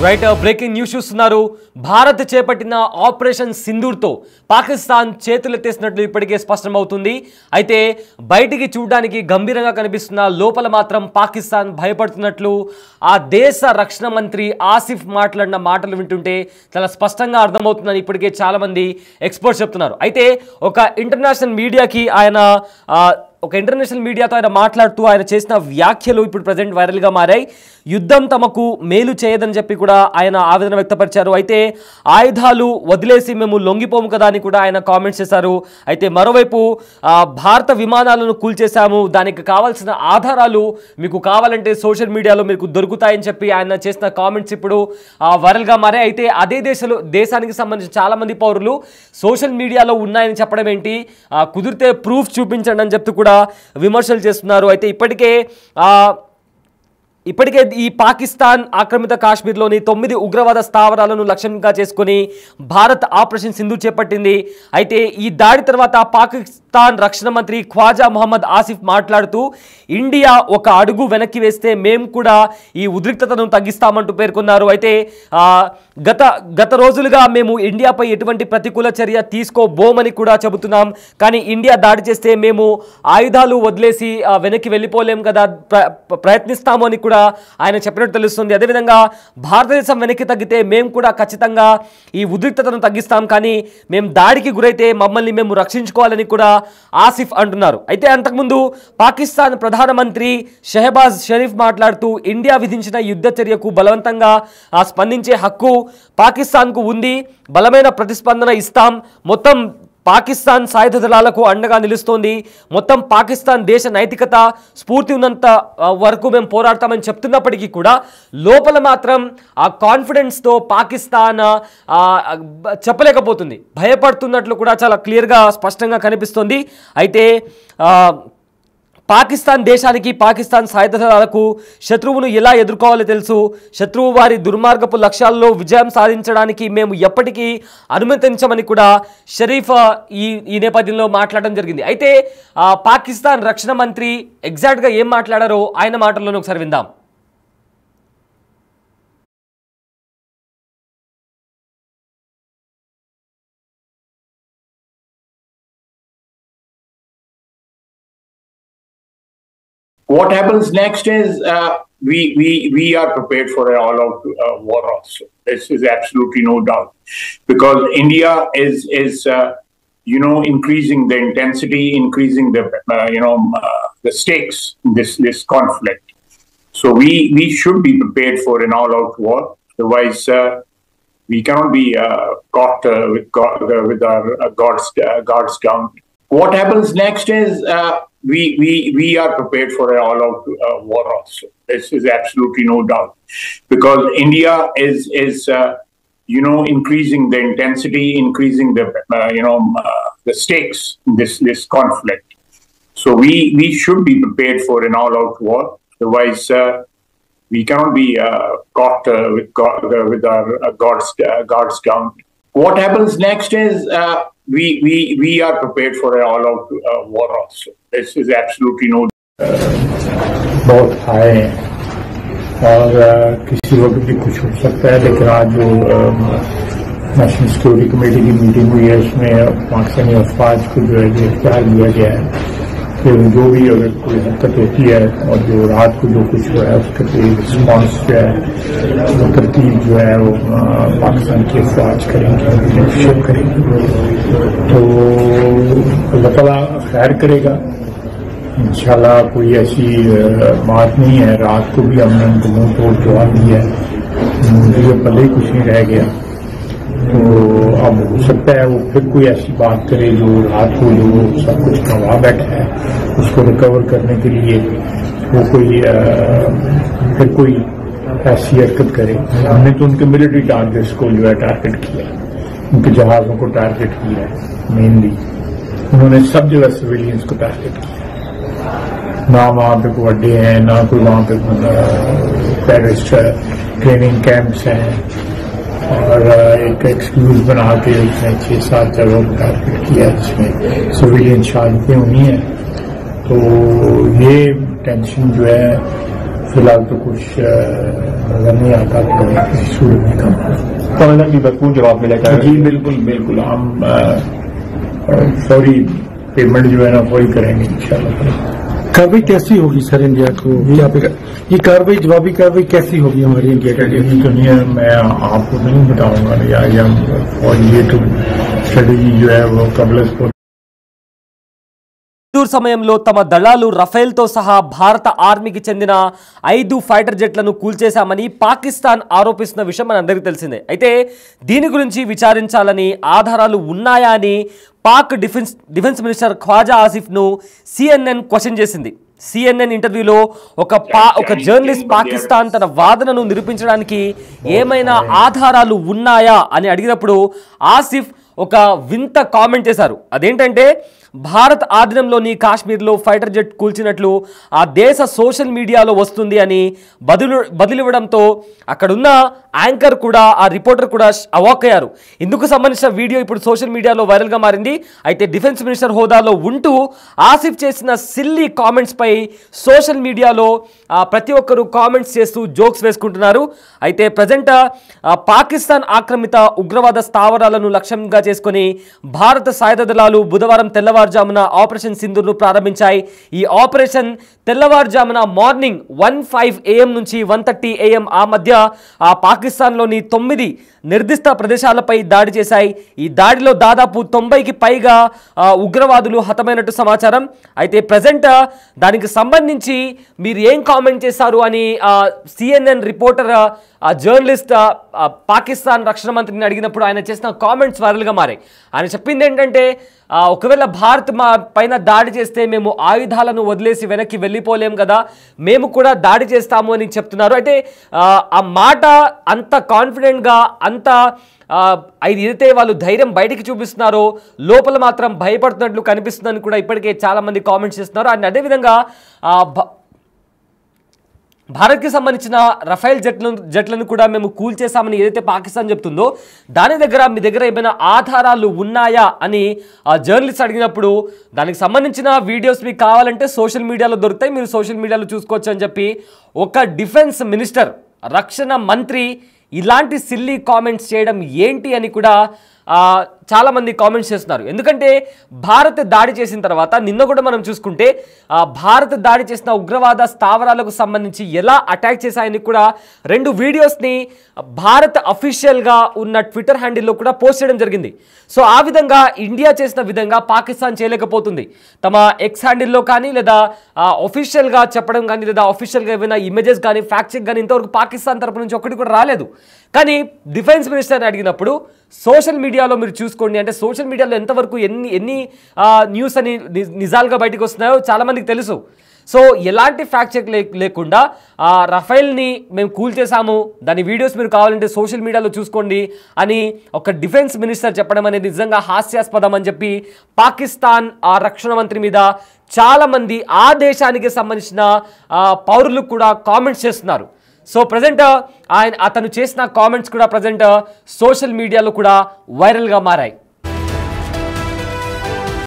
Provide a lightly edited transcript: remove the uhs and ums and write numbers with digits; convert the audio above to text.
Right breaking news చూస్తున్నారు. భారత్ చేపట్టిన operation సింధూర్తో Pakistan చేతులెత్తేసినట్లు ఇప్పటికే స్పష్టమవుతుంది. అయితే బయటికి చూడడానికి గంభీరంగా కనిపిస్తున్న లోపల మాత్రం పాకిస్తాన్ భయపడుతున్నట్లు ఆ దేశ రక్షణ మంత్రి ఆసిఫ్ మాట్లాడిన మాటలు వింటుంటే చాలా స్పష్టంగా అర్థమవుతుందని ఇప్పటికే చాలామంది ఎక్స్పర్ట్స్ చెప్తున్నారు. అయితే ఒక ఇంటర్నేషనల్ మీడియాతో ఆయన మాట్లాడుతూ ఆయన చేసిన వ్యాఖ్యలు ఇప్పుడు ప్రజెంట్ వైరల్గా మారాయి. యుద్ధం తమకు మేలు చేయదని చెప్పి కూడా ఆయన ఆవేదన వ్యక్తపరిచారు. అయితే ఆయుధాలు వదిలేసి మేము లొంగిపోము కదా అని కూడా ఆయన కామెంట్స్ చేశారు. అయితే మరోవైపు భారత విమానాలను కూల్చేశాము, దానికి కావాల్సిన ఆధారాలు మీకు కావాలంటే సోషల్ మీడియాలో మీకు దొరుకుతాయని చెప్పి ఆయన చేసిన కామెంట్స్ ఇప్పుడు వైరల్గా మారాయి. అయితే అదే దేశానికి సంబంధించిన చాలామంది పౌరులు సోషల్ మీడియాలో ఉన్నాయని చెప్పడం ఏంటి, కుదిరితే ప్రూఫ్ చూపించండి అని చెప్తూ కూడా విమర్శలు చేస్తున్నారు. అయితే ఇప్పటికే ఈ పాకిస్తాన్ ఆక్రమిత కాశ్మీర్లోని 9 ఉగ్రవాద స్థావరాలను లక్ష్యంగా చేసుకుని భారత్ ఆపరేషన్ సింధూర్ చేపట్టింది. అయితే ఈ దాడి తర్వాత పాకిస్తాన్ రక్షణ మంత్రి ఖ్వాజా మొహమ్మద్ ఆసిఫ్ మాట్లాడుతూ ఇండియా ఒక అడుగు వెనక్కి వేస్తే మేము కూడా ఈ ఉద్రిక్తతను తగ్గిస్తామంటూ పేర్కొన్నారు. అయితే గత రోజులుగా మేము ఇండియాపై ఎటువంటి ప్రతికూల చర్య తీసుకోబోమని కూడా చెబుతున్నాం, కానీ ఇండియా దాడి చేస్తే మేము ఆయుధాలు వదిలేసి వెనక్కి వెళ్ళిపోలేం కదా, ప్రయత్నిస్తాము అని కూడా ఆయన చెప్పినట్టు తెలుస్తుంది. అదేవిధంగా భారతదేశం వెనక్కి తగ్గితే మేము కూడా ఖచ్చితంగా ఈ ఉద్రిక్తతను తగ్గిస్తాం, కానీ మేము దాడికి గురైతే మమ్మల్ని మేము రక్షించుకోవాలని కూడా ఆసిఫ్ అంటున్నారు. అయితే అంతకుముందు పాకిస్తాన్ ప్రధానమంత్రి షెహబాజ్ షరీఫ్ మాట్లాడుతూ ఇండియా విధించిన యుద్ధ చర్యకు బలవంతంగా స్పందించే హక్కు పాకిస్తాన్కు ఉంది, బలమైన ప్రతిస్పందన ఇస్తాం, మొత్తం పాకిస్తాన్ సాయుధ దళాలకు అండగా నిలుస్తోంది, మొత్తం పాకిస్తాన్ దేశ నైతికత స్ఫూర్తి ఉన్నంత వరకు మేము పోరాడతామని చెప్తున్నప్పటికీ కూడా లోపల మాత్రం ఆ కాన్ఫిడెన్స్తో పాకిస్తాన్ చెప్పలేకపోతుంది, భయపడుతున్నట్లు కూడా చాలా క్లియర్గా స్పష్టంగా కనిపిస్తోంది. అయితే పాకిస్తాన్ దేశానికి పాకిస్తాన్ సాయుధ దళాలకు శత్రువును ఎలా ఎదుర్కోవాలో తెలుసు, శత్రువు వారి దుర్మార్గపు లక్ష్యాల్లో విజయం సాధించడానికి మేము ఎప్పటికీ అనుమతించమని కూడా షరీఫ్ ఈ నేపథ్యంలో మాట్లాడడం జరిగింది. అయితే పాకిస్తాన్ రక్షణ మంత్రి ఎగ్జాక్ట్గా ఏం మాట్లాడారో ఆయన మాటల్లోనే ఒకసారి విందాం. What happens next is we are prepared for an all-out war also. This is absolutely no doubt, because India is increasing the intensity, increasing the the stakes in this conflict. So we should be prepared for an all-out war. Otherwise, we cannot be caught with our guards down. What happens next is we are prepared for an all-out war also. This is absolutely no doubt, because India is increasing the intensity, increasing the stakes in this conflict. So we should be prepared for an all-out war. Otherwise, we cannot be caught with our guards down. What happens next is we are prepared for an all-out war also. This is absolutely no. बहुत high है और किसी वक्त भी कुछ हो सकता है, लेकिन आज जो नेशनल सिक्योरिटी कमेटी की मीटिंग हुई है उसमें पाकिस्तानी अफवाज को जो है गिरफ्तार किया गया है। फिर जो भी अगर कोई हरकत होती है और जो रात को जो कुछ हुआ है उसका कोई रिस्पॉन्स जो है वो तरतीब जो है वो पाकिस्तान की अफवाज करेंगे, लीडरशिप करेंगे। तो अल्लाह ताला खैर करेगा इंशाल्लाह। कोई ऐसी बात नहीं है, रात को भी हमने उनको मुंह तोड़ जवाब दिया है, मुझे पहले ही कुछ नहीं रह गया। तो अब हो सकता है वो फिर कोई ऐसी बात करे जो रात को जो सब कुछ गंवा बैठा है उसको रिकवर करने के लिए वो फिर कोई ऐसी हरकत करे। हमने तो उनके मिलिट्री टारगेट्स को जो है टारगेट किया, उनके जहाज़ों को टारगेट किया है मेनली, उन्होंने सब जगह सिविलियंस को टारगेट किया, ना वहाँ पे कोई अड्डे हैं, ना कोई वहाँ पे टेररिस्ट ट्रेनिंग कैंप्स हैं, और एक एक्सक्यूज बना के उसने 6-7 जगहों को टारगेट किया जिसमें सिविलियन शहादतें हुई हैं। तो ये टेंशन जो है फिलहाल तो कुछ नजर नहीं आता तो किसी सूरत में काम कमलनाथ की भरपूर जवाब मिला था। जी बिल्कुल बिल्कुल, हम फौरी पेमेंट जो है ना वही करेंगे इंशाल्लाह। कार्रवाई कैसी होगी सर इंडिया को? क्या ये कार्रवाई, जवाबी कार्रवाई कैसी होगी हमारी इंडिया के लिए? तो नहीं, मैं आपको नहीं बताऊंगा या और ये तो स्ट्रेटेजी जो है वो कबल సమయంలో తమ దళాలు రఫేల్తో సహా భారత ఆర్మీకి చెందిన 5 ఫైటర్ జెట్లను కూల్చేశామని పాకిస్తాన్ ఆరోపిస్తున్న విషయం మనందరికీ తెలిసిందే. అయితే దీని గురించి విచారించాలని ఆధారాలు ఉన్నాయా అని పాక్ డిఫెన్స్ మినిస్టర్ ఖ్వాజా ఆసిఫ్ను సిఎన్ఎన్ క్వశ్చన్ చేసింది. సిఎన్ఎన్ ఇంటర్వ్యూలో ఒక జర్నలిస్ట్ పాకిస్తాన్ తన వాదనను నిరూపించడానికి ఏమైనా ఆధారాలు ఉన్నాయా అని అడిగినప్పుడు ఆసిఫ్ ఒక వింత కామెంట్ చేశారు. అదేంటంటే భారత్ ఆధీనంలోని కాశ్మీర్లో ఫైటర్ జెట్ కూల్చినట్లు ఆ దేశ సోషల్ మీడియాలో వస్తుంది అని బదిలివ్వడంతో అక్కడున్న యాంకర్ కూడా, ఆ రిపోర్టర్ కూడా అవాక్ అయ్యారు. ఇందుకు సంబంధించిన వీడియో ఇప్పుడు సోషల్ మీడియాలో వైరల్గా మారింది. అయితే డిఫెన్స్ మినిస్టర్ హోదాలో ఉంటూ ఆసిఫ్ చేసిన సిల్లీ కామెంట్స్ పై సోషల్ మీడియాలో ప్రతి ఒక్కరూ కామెంట్స్ చేస్తూ జోక్స్ వేసుకుంటున్నారు. అయితే ప్రజెంట్ పాకిస్తాన్ ఆక్రమిత ఉగ్రవాద స్థావరాలను లక్ష్యంగా చేసుకుని భారత సాయుధ దళాలు బుధవారం తెల్లవారుజామున ఆపరేషన్ సింధూర్ను ప్రారంభించాయి. ఈ ఆపరేషన్ తెల్లవారుజామున మార్నింగ్ 1:05 AM నుంచి 1:30 AM ఆ మధ్య పాకిస్తాన్లోని 9 నిర్దిష్ట ప్రదేశాలపై దాడి చేశాయి. ఈ దాడిలో దాదాపు 90కి పైగా ఉగ్రవాదులు హతమైనట్టు సమాచారం. అయితే ప్రజెంట్ దానికి సంబంధించి మీరు ఏం కామెంట్ చేశారు అని సిఎన్ఎన్ రిపోర్టర్ జర్నలిస్ట్ పాకిస్తాన్ రక్షణ మంత్రిని అడిగినప్పుడు ఆయన చేసిన కామెంట్స్ వైరల్గా మారాయి. ఆయన చెప్పింది ఏంటంటే, ఒకవేళ భారత్ మా పైన దాడి చేస్తే మేము ఆయుధాలను వదిలేసి వెనక్కి వెళ్ళిపోలేం కదా, మేము కూడా దాడి చేస్తాము అని చెప్తున్నారు. అయితే ఆ మాట అంత కాన్ఫిడెంట్గా, అంత ఏదైతే వాళ్ళు ధైర్యం బయటికి చూపిస్తున్నారో లోపల మాత్రం భయపడుతున్నట్లు కనిపిస్తుందని కూడా ఇప్పటికే చాలామంది కామెంట్స్ చేస్తున్నారు. అండ్ అదేవిధంగా భారత్కి సంబంధించిన రఫేల్ జెట్లను కూడా మేము కూల్చేశామని ఏదైతే పాకిస్తాన్ చెప్తుందో దాని దగ్గర మీ దగ్గర ఏమైనా ఆధారాలు ఉన్నాయా అని జర్నలిస్ట్ అడిగినప్పుడు దానికి సంబంధించిన వీడియోస్ మీకు కావాలంటే సోషల్ మీడియాలో దొరుకుతాయి, మీరు సోషల్ మీడియాలో చూసుకోవచ్చు అని చెప్పి ఒక డిఫెన్స్ మినిస్టర్, రక్షణ మంత్రి ఇలాంటి సిల్లీ కామెంట్స్ చేయడం ఏంటి అని కూడా చాలామంది కామెంట్స్ చేస్తున్నారు. ఎందుకంటే భారత్ దాడి చేసిన తర్వాత నిన్న కూడా మనం చూసుకుంటే భారత్ దాడి చేసిన ఉగ్రవాద స్థావరాలకు సంబంధించి ఎలా అటాక్ చేశాయని కూడా 2 వీడియోస్ని భారత్ అఫీషియల్గా ఉన్న ట్విట్టర్ హ్యాండిల్లో కూడా పోస్ట్ చేయడం జరిగింది. సో ఆ విధంగా ఇండియా చేసిన విధంగా పాకిస్తాన్ చేయలేకపోతుంది. తమ ఎక్స్ హ్యాండిల్లో కానీ లేదా అఫీషియల్గా చెప్పడం కానీ లేదా అఫీషియల్గా ఏమైనా ఇమేజెస్ కానీ ఫ్యాక్ట్ చెక్ కానీ ఇంతవరకు పాకిస్తాన్ తరపు నుంచి ఒకటి కూడా రాలేదు. కానీ డిఫెన్స్ మినిస్టర్ని అడిగినప్పుడు సోషల్ మీడియాలో మీరు చూసుకోండి, అంటే సోషల్ మీడియాలో ఎంతవరకు ఎన్ని న్యూస్ అని నిజాలుగా బయటకు వస్తున్నాయో చాలామందికి తెలుసు. సో ఎలాంటి ఫ్యాక్ట్ చెక్ లేకుండా రఫేల్ని మేము కూల్చేసాము, దాని వీడియోస్ మీరు కావాలంటే సోషల్ మీడియాలో చూసుకోండి అని ఒక డిఫెన్స్ మినిస్టర్ చెప్పడం అనేది నిజంగా హాస్యాస్పదం అని చెప్పి పాకిస్తాన్ ఆ రక్షణ మంత్రి మీద చాలామంది ఆ దేశానికి సంబంధించిన పౌరులు కూడా కామెంట్స్ చేస్తున్నారు. సో ప్రజెంట్ అతను చేసిన కామెంట్స్ కూడా ప్రజెంట్ సోషల్ మీడియాలో కూడా వైరల్గా మారాయి.